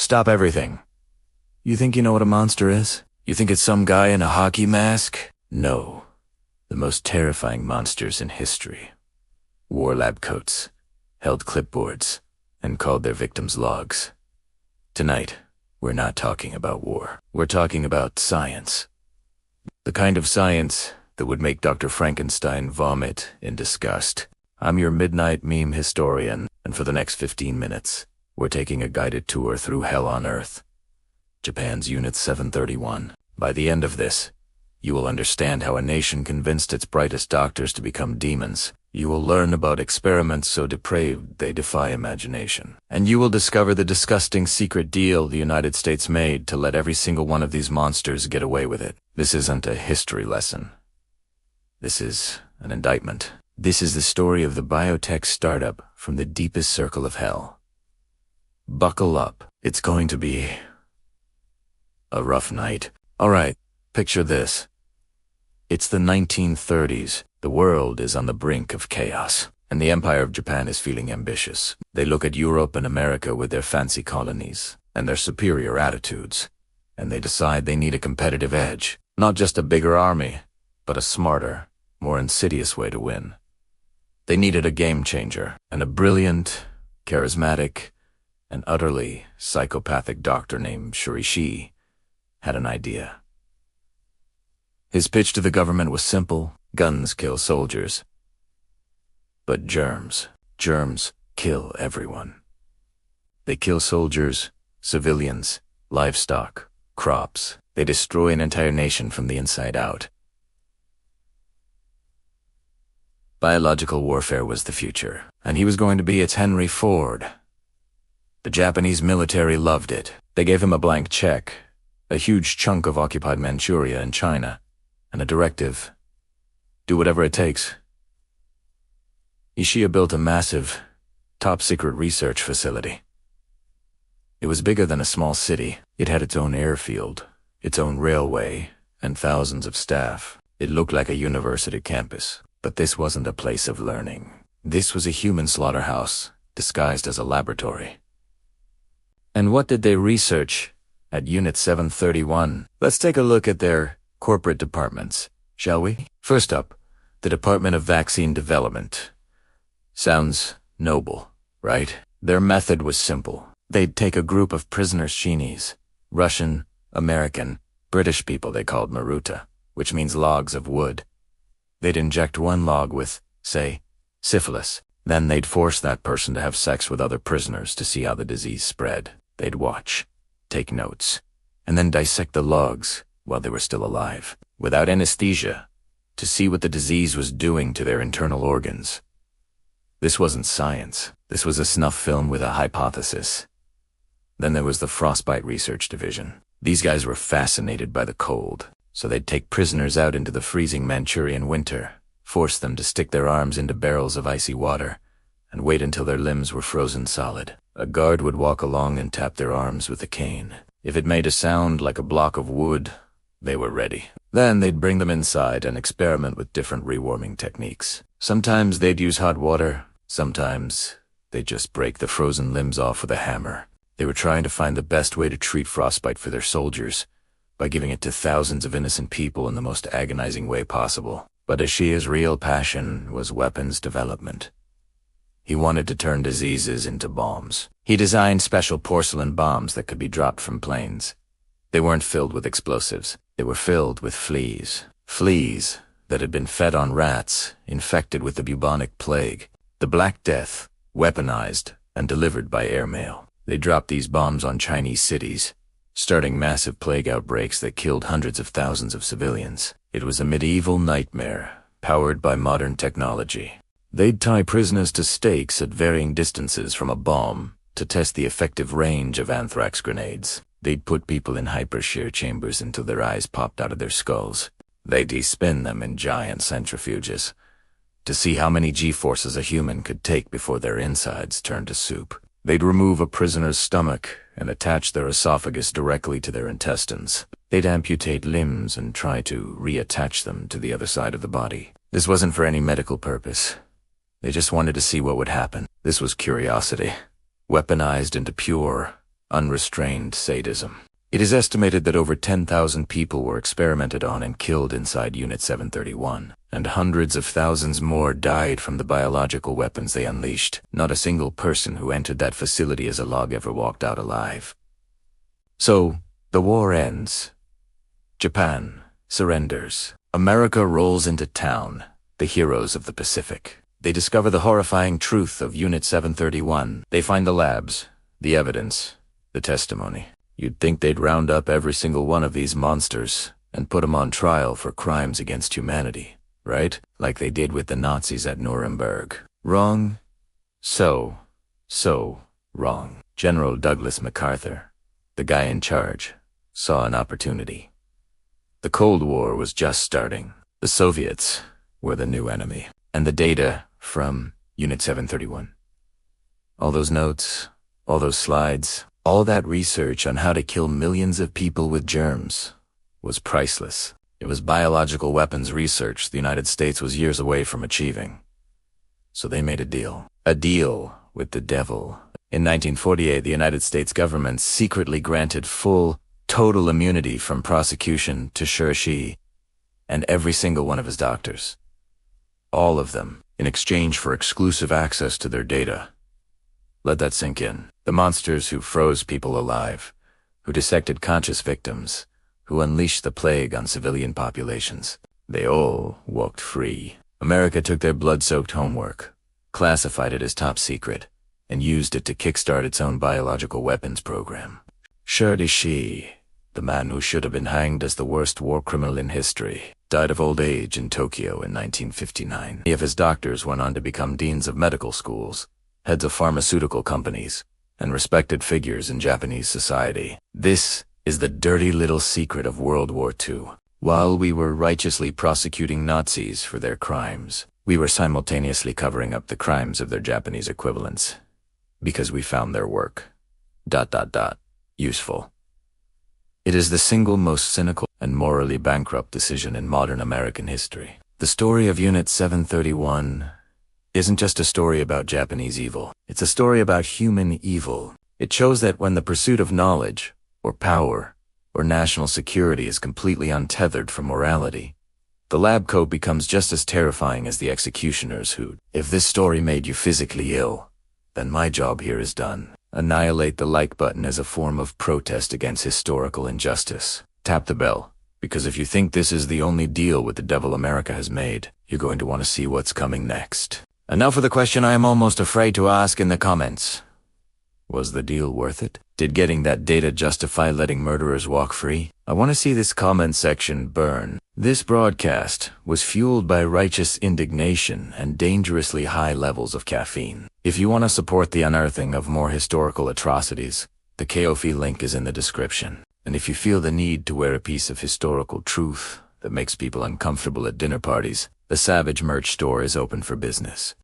Stop everything. You think you know what a monster is? You think it's some guy in a hockey mask? No. The most terrifying monsters in history wore lab coats, held clipboards, and called their victims logs. Tonight, we're not talking about war. We're talking about science. The kind of science that would make Dr. Frankenstein vomit in disgust. I'm your midnight meme historian, and for the next 15 minutes, we're taking a guided tour through hell on Earth. Japan's Unit 731. By the end of this, you will understand how a nation convinced its brightest doctors to become demons. You will learn about experiments so depraved they defy imagination. And you will discover the disgusting secret deal the United States made to let every single one of these monsters get away with it. This isn't a history lesson. This is an indictment. This is the story of the biotech startup from the deepest circle of hell. Buckle up. It's going to be a rough night. All right, picture this. It's the 1930s. The world is on the brink of chaos, and the Empire of Japan is feeling ambitious. They look at Europe and America with their fancy colonies and their superior attitudes, and they decide they need a competitive edge. Not just a bigger army, but a smarter, more insidious way to win. They needed a game changer, and a brilliant, charismatic, and utterly psychopathic doctor named Shirō Ishii had an idea. His pitch to the government was simple: guns kill soldiers. But germs kill everyone. They kill soldiers, civilians, livestock, crops. They destroy an entire nation from the inside out. Biological warfare was the future, and he was going to be its Henry Ford. The Japanese military loved it. They gave him a blank check, a huge chunk of occupied Manchuria and China, and a directive: do whatever it takes. Ishii built a massive, top-secret research facility. It was bigger than a small city. It had its own airfield, its own railway, and thousands of staff. It looked like a university campus, but this wasn't a place of learning. This was a human slaughterhouse, disguised as a laboratory. And what did they research at Unit 731? Let's take a look at their corporate departments, shall we? First up, the Department of Vaccine Development. Sounds noble, right? Their method was simple. They'd take a group of prisoners Chinese, Russian, American, British people they called Maruta, which means logs of wood. They'd inject one log with, say, syphilis. Then they'd force that person to have sex with other prisoners to see how the disease spread. They'd watch, take notes, and then dissect the logs while they were still alive, without anesthesia, to see what the disease was doing to their internal organs. This wasn't science. This was a snuff film with a hypothesis. Then there was the Frostbite Research Division. These guys were fascinated by the cold, so they'd take prisoners out into the freezing Manchurian winter, force them to stick their arms into barrels of icy water, and wait until their limbs were frozen solid. A guard would walk along and tap their arms with a cane. If it made a sound like a block of wood, they were ready. Then they'd bring them inside and experiment with different rewarming techniques. Sometimes they'd use hot water. Sometimes they'd just break the frozen limbs off with a hammer. They were trying to find the best way to treat frostbite for their soldiers, by giving it to thousands of innocent people in the most agonizing way possible. But Ishii's real passion was weapons development. He wanted to turn diseases into bombs. He designed special porcelain bombs that could be dropped from planes. They weren't filled with explosives. They were filled with fleas. Fleas that had been fed on rats infected with the bubonic plague, the Black Death, weaponized and delivered by airmail. They dropped these bombs on Chinese cities, starting massive plague outbreaks that killed hundreds of thousands of civilians. It was a medieval nightmare, powered by modern technology. They'd tie prisoners to stakes at varying distances from a bomb to test the effective range of anthrax grenades. They'd put people in hyper-shear chambers until their eyes popped out of their skulls. They'd de-spin them in giant centrifuges to see how many G-forces a human could take before their insides turned to soup. They'd remove a prisoner's stomach and attach their esophagus directly to their intestines. They'd amputate limbs and try to reattach them to the other side of the body. This wasn't for any medical purpose. They just wanted to see what would happen. This was curiosity, weaponized into pure, unrestrained sadism. It is estimated that over 10,000 people were experimented on and killed inside Unit 731, and hundreds of thousands more died from the biological weapons they unleashed. Not a single person who entered that facility as a log ever walked out alive. So, the war ends. Japan surrenders. America rolls into town, the heroes of the Pacific. They discover the horrifying truth of Unit 731. They find the labs, the evidence, the testimony. You'd think they'd round up every single one of these monsters and put them on trial for crimes against humanity, right? Like they did with the Nazis at Nuremberg. Wrong? So wrong. General Douglas MacArthur, the guy in charge, saw an opportunity. The Cold War was just starting. The Soviets were the new enemy. And the data from Unit 731. All those notes, all those slides, all that research on how to kill millions of people with germs was priceless. It was biological weapons research the United States was years away from achieving. So they made a deal. A deal with the devil. In 1948, the United States government secretly granted full, total immunity from prosecution to Shirō Ishii and every single one of his doctors. All of them, in exchange for exclusive access to their data. Let that sink in. The monsters who froze people alive, who dissected conscious victims, who unleashed the plague on civilian populations. They all walked free. America took their blood-soaked homework, classified it as top secret, and used it to kickstart its own biological weapons program. Shirō Ishii, the man who should have been hanged as the worst war criminal in history, died of old age in Tokyo in 1959. Many of his doctors went on to become deans of medical schools, heads of pharmaceutical companies, and respected figures in Japanese society. This is the dirty little secret of World War II. While we were righteously prosecuting Nazis for their crimes, we were simultaneously covering up the crimes of their Japanese equivalents, because we found their work, ... useful. It is the single most cynical and morally bankrupt decision in modern American history. The story of Unit 731 isn't just a story about Japanese evil. It's a story about human evil. It shows that when the pursuit of knowledge, or power, or national security is completely untethered from morality, the lab coat becomes just as terrifying as the executioners who, if this story made you physically ill, then my job here is done. Annihilate the like button as a form of protest against historical injustice. Tap the bell, because if you think this is the only deal with the devil America has made, you're going to want to see what's coming next. And now for the question I am almost afraid to ask in the comments. Was the deal worth it? Did getting that data justify letting murderers walk free? I want to see this comment section burn. This broadcast was fueled by righteous indignation and dangerously high levels of caffeine. If you want to support the unearthing of more historical atrocities, the Ko-fi link is in the description. And if you feel the need to wear a piece of historical truth that makes people uncomfortable at dinner parties, the Savage merch store is open for business.